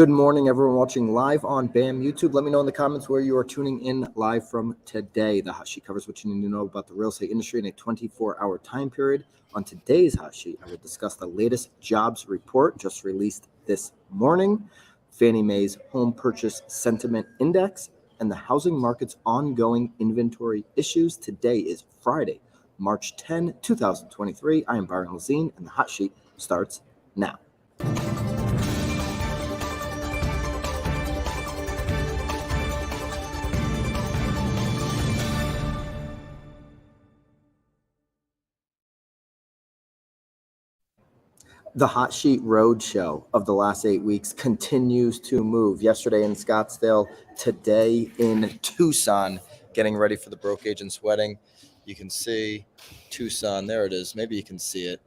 Good morning, everyone watching live on BAM YouTube. Let me know in the comments where you are tuning in live from today. The Hot Sheet covers what you need to know about the real estate industry in a 24-hour time period. On today's Hot Sheet, I will discuss the latest jobs report just released this morning, Fannie Mae's Home Purchase Sentiment Index, and the housing market's ongoing inventory issues. Today is Friday, March 10, 2023. I am Byron Lazine, and the Hot Sheet starts now. The Hot Sheet Roadshow of the last 8 weeks continues to move. Yesterday in Scottsdale, today in Tucson, getting ready for the broke agent's wedding. You can see Tucson, there it is. Maybe you can see it.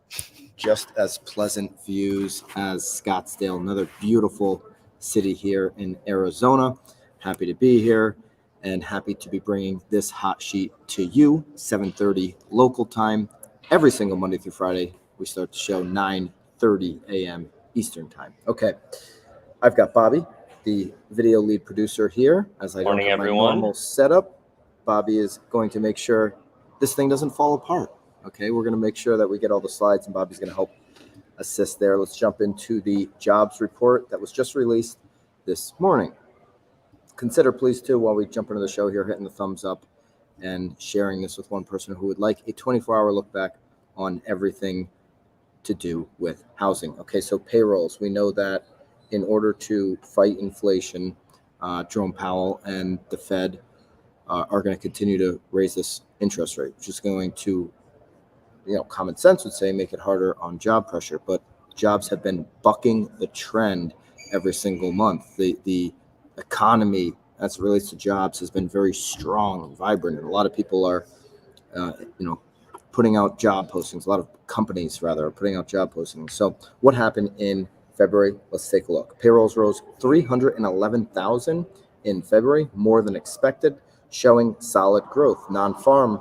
Just as pleasant views as Scottsdale, another beautiful city here in Arizona. Happy to be here and happy to be bringing this Hot Sheet to you, 7:30 local time, every single Monday through Friday. We start the show 9:30 a.m. Eastern time. Okay, I've got Bobby, the video lead producer here. As I don't have my normal setup, Bobby is going to make sure this thing doesn't fall apart. Okay, we're going to make sure that we get all the slides, and Bobby's going to help assist there. Let's jump into the jobs report that was just released this morning. Consider, please, too, while we jump into the show here, hitting the thumbs up and sharing this with one person who would like a 24-hour look back on everything to do with housing. Okay, so payrolls. We know that in order to fight inflation, Jerome Powell and the Fed are going to continue to raise this interest rate, which is going to, common sense would say make it harder on job pressure. But jobs have been bucking the trend every single month. The economy, as it relates to jobs, has been very strong and vibrant, and a lot of people are, putting out job postings. A lot of companies, rather, are putting out job postings. So what happened in February? Let's take a look. Payrolls rose 311,000 in February, more than expected, showing solid growth. Non-farm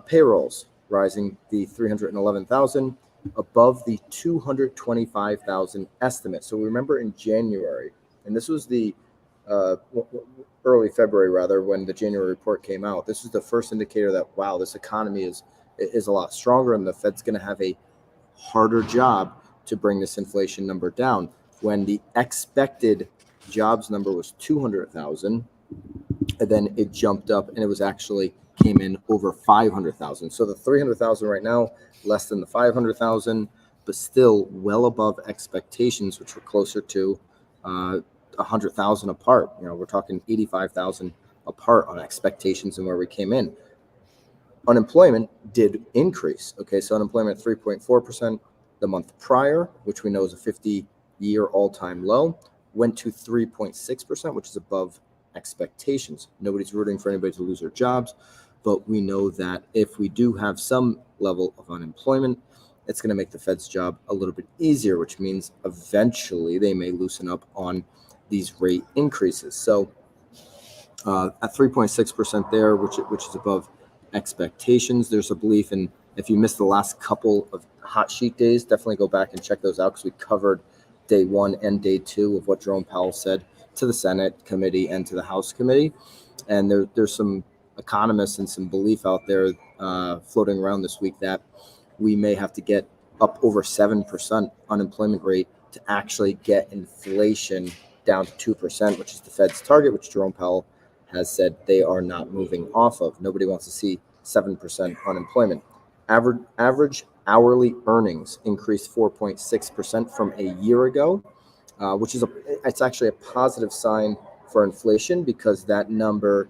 payrolls rising the 311,000 above the 225,000 estimate. So remember in January, and this was the early February, rather, when the January report came out, this is the first indicator that, wow, this economy is a lot stronger, and the Fed's going to have a harder job to bring this inflation number down. When the expected jobs number was 200,000, and then it jumped up, and it was actually came in over 500,000. So the 300,000 right now, less than the 500,000, but still well above expectations, which were closer to 100,000 apart. We're talking 85,000 apart on expectations and where we came in. Unemployment did increase. Okay, so unemployment 3.4% the month prior, which we know is a 50-year all-time low, went to 3.6%, which is above expectations. Nobody's rooting for anybody to lose their jobs, but we know that if we do have some level of unemployment, it's going to make the Fed's job a little bit easier, which means eventually they may loosen up on these rate increases. So at 3.6% there, which is above expectations. There's a belief, and if you missed the last couple of Hot Sheet days, definitely go back and check those out, because we covered day 1 and day 2 of what Jerome Powell said to the Senate committee and to the House committee. And there's some economists and some belief out there floating around this week that we may have to get up over 7% unemployment rate to actually get inflation down to 2%, which is the Fed's target, which Jerome Powell has said they are not moving off of. Nobody wants to see 7% unemployment. Average hourly earnings increased 4.6% from a year ago, which is it's actually a positive sign for inflation, because that number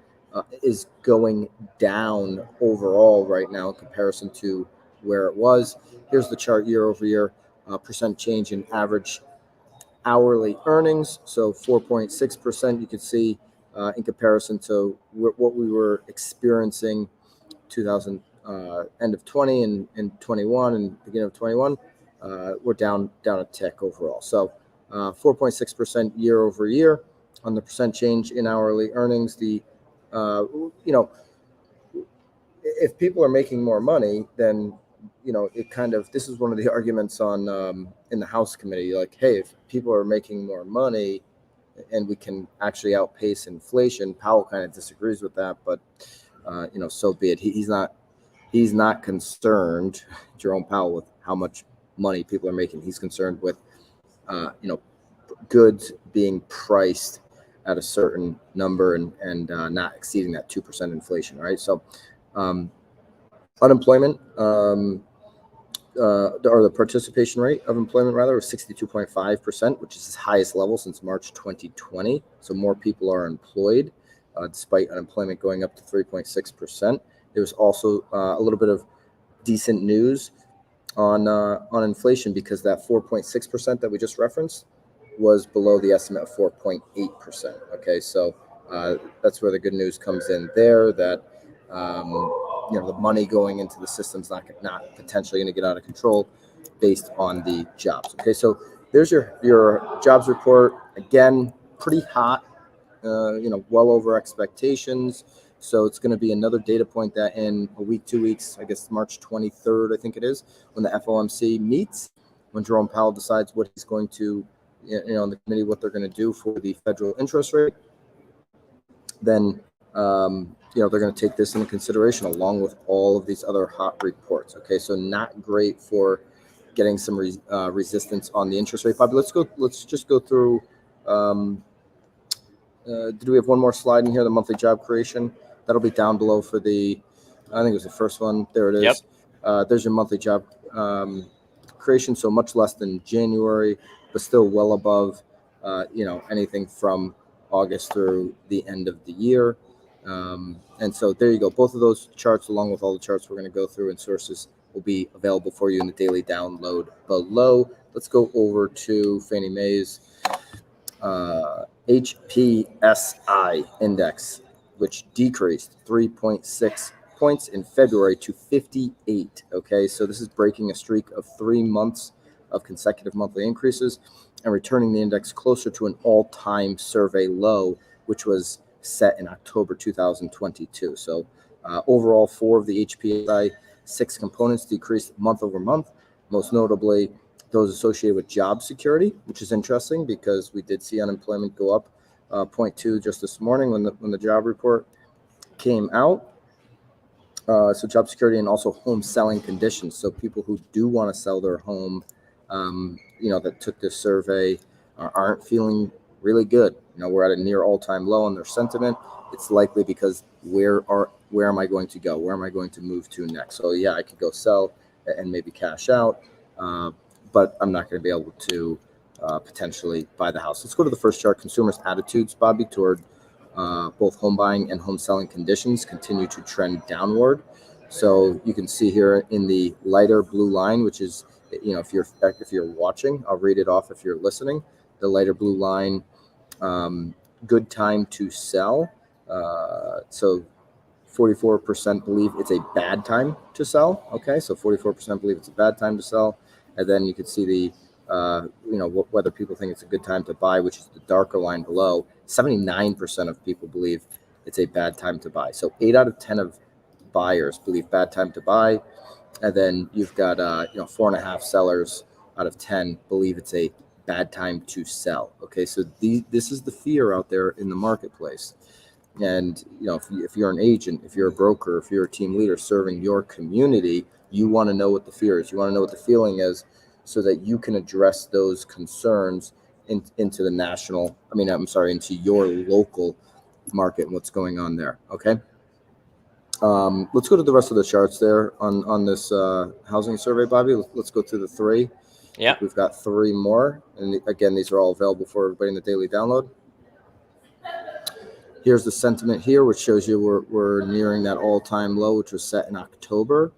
is going down overall right now in comparison to where it was. Here's the chart year over year, percent change in average hourly earnings. So 4.6%, you can see in comparison to what we were experiencing end of 20 and 21 and beginning of 21, we're down a tick overall. So 4.6% year over year on the percent change in hourly earnings. If people are making more money, then it kind of, this is one of the arguments on in the House committee, like, hey, if people are making more money, and we can actually outpace inflation. Powell kind of disagrees with that, but so be it. He's not concerned, Jerome Powell, with how much money people are making. He's concerned with goods being priced at a certain number and not exceeding that 2% inflation. Right. So unemployment. Or the participation rate of employment rather was 62.5%, which is its highest level since March 2020. So more people are employed, despite unemployment going up to 3.6%. There was also a little bit of decent news on inflation, because that 4.6% that we just referenced was below the estimate of 4.8%. Okay, so that's where the good news comes in there, that the money going into the system's not potentially going to get out of control based on the jobs. Okay, so there's your jobs report. Again, pretty hot, well over expectations. So it's going to be another data point that in a week, 2 weeks, I guess March 23rd, I think it is, when the FOMC meets, when Jerome Powell decides what he's going to, in the committee, what they're going to do for the federal interest rate, then they're going to take this into consideration along with all of these other hot reports. Okay, so not great for getting some resistance on the interest rate. But let's just go through. Did we have one more slide in here? The monthly job creation. That'll be down below for the, I think it was the first one. There it is. Yep. There's your monthly job creation. So much less than January, but still well above, anything from August through the end of the year. And so there you go. Both of those charts, along with all the charts we're going to go through and sources, will be available for you in the daily download below. Let's go over to Fannie Mae's HPSI index, which decreased 3.6 points in February to 58. Okay, so this is breaking a streak of 3 months of consecutive monthly increases and returning the index closer to an all-time survey low, which was set in October 2022. So overall, 4 of the HPSI 6 components decreased month over month, most notably those associated with job security, which is interesting because we did see unemployment go up 0.2 just this morning when the job report came out. So job security, and also home selling conditions. So people who do want to sell their home, that took this survey aren't feeling really good. We're at a near all-time low on their sentiment. It's likely because where am I going to go? Where am I going to move to next? So yeah, I could go sell and maybe cash out, but I'm not going to be able to potentially buy the house. Let's go to the first chart. Consumers' attitudes, Bobby, toward both home buying and home selling conditions continue to trend downward. So you can see here in the lighter blue line, which is, if you're watching, I'll read it off if you're listening. The lighter blue line, good time to sell. So 44% believe it's a bad time to sell. Okay, so 44% believe it's a bad time to sell. And then you can see the, whether people think it's a good time to buy, which is the darker line below. 79% of people believe it's a bad time to buy. So 8 out of 10 of buyers believe bad time to buy. And then you've got, 4.5 sellers out of 10 believe it's a bad time to sell. Okay, so this is the fear out there in the marketplace. And if you're an agent, if you're a broker, if you're a team leader serving your community, you want to know what the fear is. You want to know what the feeling is, so that you can address those concerns into your local market and what's going on there. Okay. Let's go to the rest of the charts there on this housing survey, Bobby. Let's go through the 3. Yeah, we've got 3 more, and again, these are all available for everybody in the daily download. Here's the sentiment here, which shows you we're nearing that all-time low, which was set in October.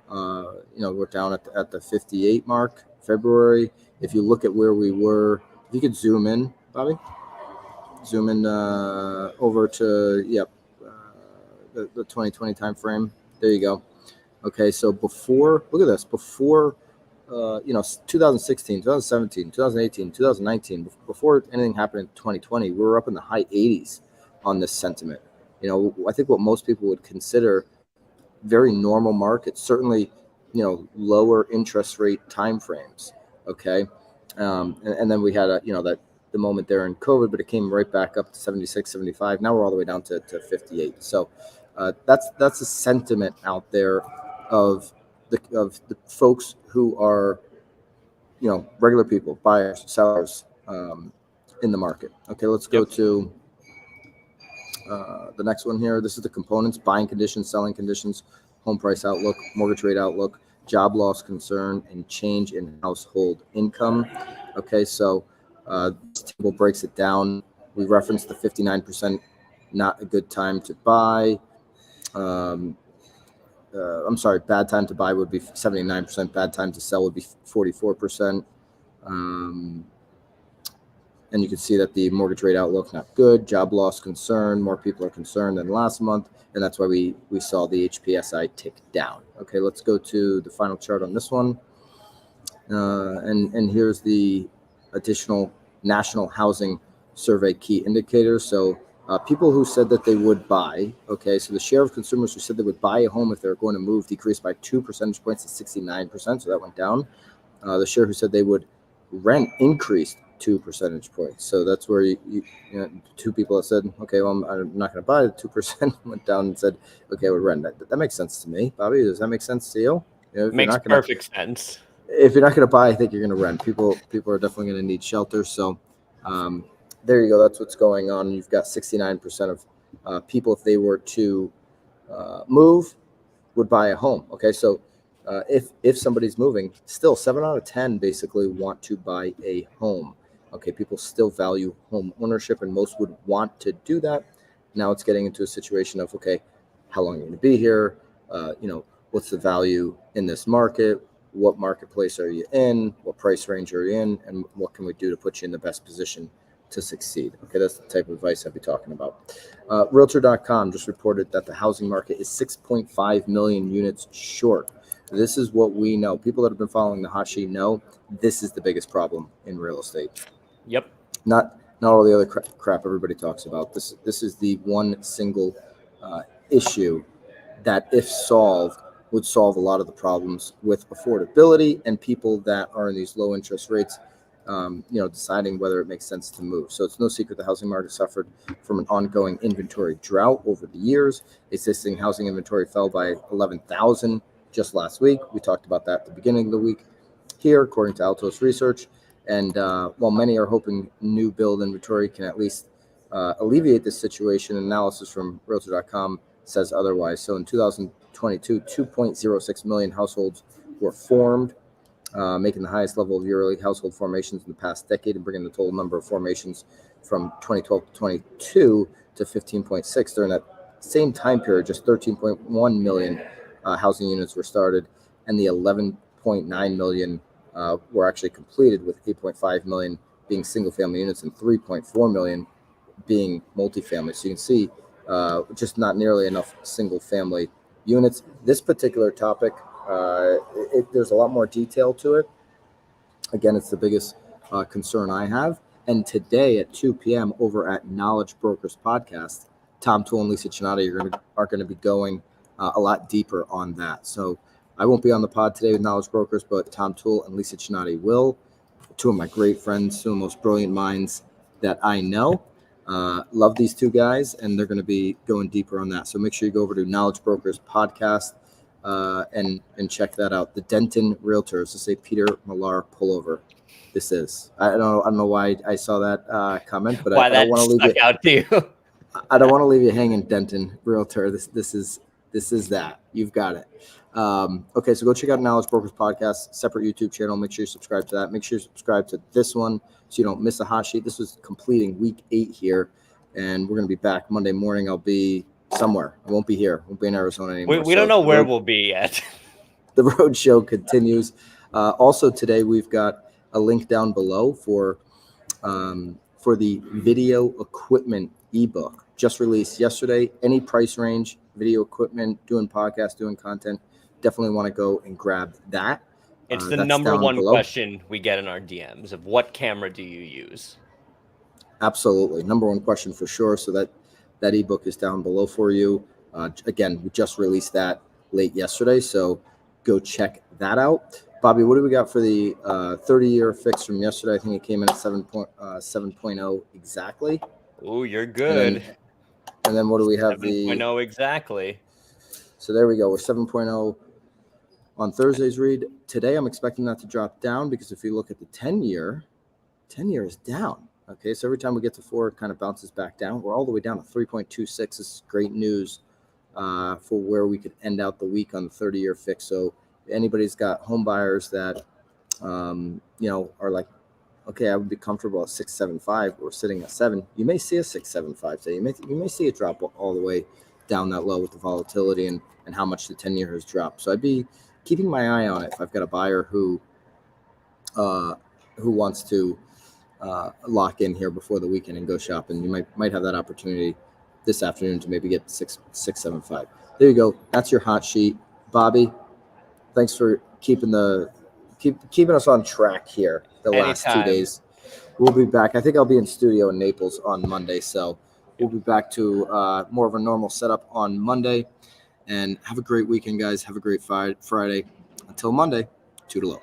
We're down at the 58 mark. February. If you look at where we were, if you could zoom in, Bobby. Zoom in over to the 2020 time frame. There you go. Okay, so before, look at this, before 2016, 2017, 2018, 2019, before anything happened in 2020, we were up in the high 80s on this sentiment. I think what most people would consider very normal market, certainly, lower interest rate timeframes. Okay. And then we had that the moment there in COVID, but it came right back up to 76, 75. Now we're all the way down to 58. So that's a sentiment out there of the folks who are, regular people, buyers, sellers in the market. Okay, let's go to the next one here. This is the components: buying conditions, selling conditions, home price outlook, mortgage rate outlook, job loss concern, and change in household income. Okay, so this table breaks it down. We referenced the 59% not a good time to buy. I'm sorry, bad time to buy would be 79%. Bad time to sell would be 44%. And you can see that the mortgage rate outlook not good, job loss concern, more people are concerned than last month, and that's why we saw the HPSI tick down. Okay, let's go to the final chart on this one. And here's the additional National Housing Survey key indicators. So people who said that they would buy, okay, so the share of consumers who said they would buy a home if they're going to move decreased by 2 percentage points to 69%, so that went down. The share who said they would rent increased 2 percentage points. So that's where you know, two people that said, okay, well, I'm not going to buy it. 2% went down and said, okay, I would rent. That makes sense to me. Bobby, does that make sense to you? If Makes perfect sense. If you're not going to buy, I think you're going to rent. People are definitely going to need shelter. So there you go. That's what's going on. You've got 69% of people, if they were to move, would buy a home. Okay, so if somebody's moving, still 7 out of 10 basically want to buy a home. Okay, people still value home ownership, and most would want to do that. Now it's getting into a situation of, okay, how long are you going to be here? What's the value in this market? What marketplace are you in? What price range are you in? And what can we do to put you in the best position to succeed? Okay, that's the type of advice I'll be talking about. Realtor.com just reported that the housing market is 6.5 million units short. This is what we know. People that have been following the hot sheet know this is the biggest problem in real estate. Yep. Not all the other crap everybody talks about. This is the one single issue that, if solved, would solve a lot of the problems with affordability and people that are in these low interest rates, deciding whether it makes sense to move. So it's no secret the housing market suffered from an ongoing inventory drought over the years. Existing housing inventory fell by 11,000 just last week. We talked about that at the beginning of the week here, according to Altos Research. And while many are hoping new build inventory can at least alleviate this situation, analysis from Realtor.com says otherwise. So in 2022, 2.06 million households were formed, making the highest level of yearly household formations in the past decade, and bringing the total number of formations from 2012 to 22 to 15.6. During that same time period, just 13.1 million housing units were started, and the 11.9 million were actually completed, with 8.5 million being single-family units and 3.4 million being multifamily. So you can see just not nearly enough single-family units. This particular topic, there's a lot more detail to it. Again, it's the biggest concern I have. And today at 2 p.m. over at Knowledge Brokers Podcast, Tom Toole and Lisa Chinati are going to be going a lot deeper on that. So I won't be on the pod today with Knowledge Brokers, but Tom Toole and Lisa Chinati will. Two of my great friends, two of the most brilliant minds that I know. Love these two guys, and they're going to be going deeper on that. So make sure you go over to Knowledge Brokers Podcast and check that out. The Denton Realtors. This is a Peter Millar pullover. This is. I don't know why I saw that comment, but I don't want to leave it out to you. I don't want to leave you hanging, Denton Realtor. This is that. You've got it. Okay, so go check out Knowledge Brokers Podcast, separate YouTube channel. Make sure you subscribe to that. Make sure you subscribe to this one so you don't miss a hot sheet. This was completing week 8 here, and we're going to be back Monday morning. I'll be somewhere. I won't be here. I won't be in Arizona anymore. We don't know where we'll be yet. The road show continues. Also today, we've got a link down below for the video equipment ebook, just released yesterday. Any price range, video equipment, doing podcasts, doing content, definitely want to go and grab that. It's the number one question we get in our DMs of what camera do you use? Absolutely. Number one question for sure. So that ebook is down below for you. Again, we just released that late yesterday, so go check that out. Bobby, what do we got for the 30-year fix from yesterday? I think it came in at 7.0 exactly. Oh, you're good. And then what do we have? 7.0 exactly. So there we go. We're 7.0 on Thursday's read. Today, I'm expecting that to drop down because if you look at the 10-year, 10-year is down. Okay, so every time we get to 4, it kind of bounces back down. We're all the way down to 3.26. This is great news for where we could end out the week on the 30-year fix. So if anybody's got home buyers that, are like, okay, I would be comfortable at 6.75. We're sitting at 7. You may see a 6.75. So you may see it drop all the way down that low with the volatility and how much the 10-year has dropped. So I'd be keeping my eye on it if I've got a buyer who wants to lock in here before the weekend and go shopping. You might have that opportunity this afternoon to maybe get 6.75. There you go. That's your hot sheet, Bobby. Thanks for keeping us on track here the last 2 days. We'll be back. I think I'll be in studio in Naples on Monday, so we'll be back to more of a normal setup on Monday. And have a great weekend, guys. Have a great Friday. Until Monday, toodaloo.